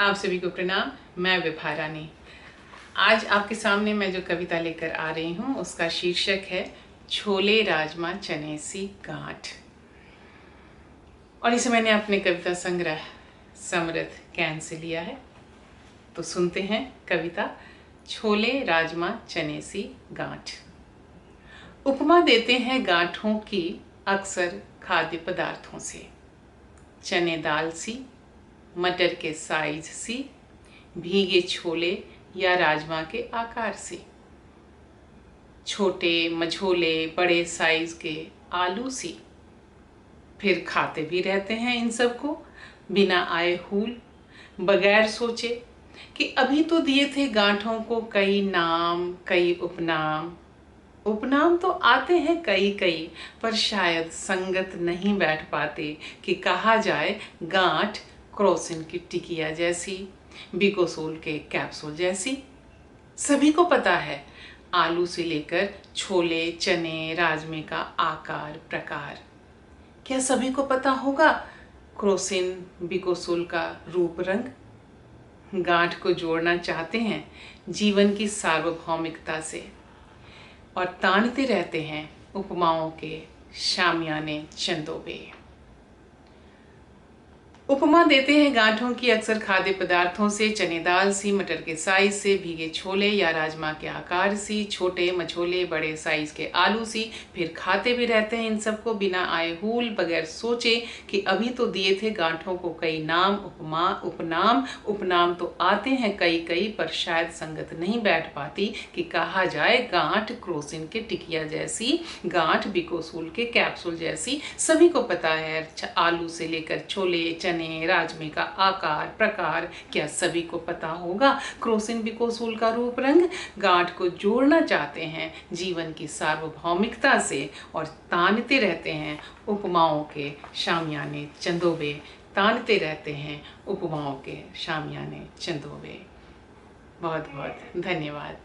आप सभी को प्रणाम। मैं विभा रानी। आज आपके सामने मैं जो कविता लेकर आ रही हूँ उसका शीर्षक है छोले राजमा चने सी गांठ। और इसे मैंने अपने कविता संग्रह समृद्ध कैन से लिया है। तो सुनते हैं कविता छोले राजमा चने सी गांठ। उपमा देते हैं गांठों की अक्सर खाद्य पदार्थों से, चने दाल सी, मटर के साइज सी, भीगे छोले या राजमा के आकार से, छोटे मझोले बड़े साइज के आलू सी। फिर खाते भी रहते हैं इन सबको बिना आए हूल, बगैर सोचे कि अभी तो दिए थे गांठों को कई नाम कई उपनाम। उपनाम तो आते हैं कई कई, पर शायद संगत नहीं बैठ पाते कि कहा जाए गांठ क्रोसिन की टिकिया जैसी, बिकोसूल के कैप्सूल जैसी। सभी को पता है आलू से लेकर छोले चने राजमे का आकार प्रकार। क्या सभी को पता होगा क्रोसिन बिकोसूल का रूप रंग? गांठ को जोड़ना चाहते हैं जीवन की सार्वभौमिकता से और तानते रहते हैं उपमाओं के शामियाने चंदोबे। उपमा देते हैं गांठों की अक्सर खाद्य पदार्थों से, चने दाल सी, मटर के साइज से, भीगे छोले या राजमा के आकार सी, छोटे मझोले बड़े साइज के आलू सी। फिर खाते भी रहते हैं इन सबको बिना आए हूल, बगैर सोचे कि अभी तो दिए थे गांठों को कई नाम उपनाम। उपनाम तो आते हैं कई कई, पर शायद संगत नहीं बैठ पाती कि कहा जाए गांठ क्रोसिन के टिकिया जैसी, गांठ बिकोसूल के कैप्सूल जैसी। सभी को पता है आलू से लेकर छोले चने राजमे का आकार प्रकार। क्या सभी को पता होगा क्रोसिन बिकोसूल का रूप रंग? गांठ को जोड़ना चाहते हैं जीवन की सार्वभौमिकता से और तानते रहते हैं उपमाओं के शामियाने चंदोबे। तानते रहते हैं उपमाओं के शामियाने चंदोबे। बहुत बहुत धन्यवाद।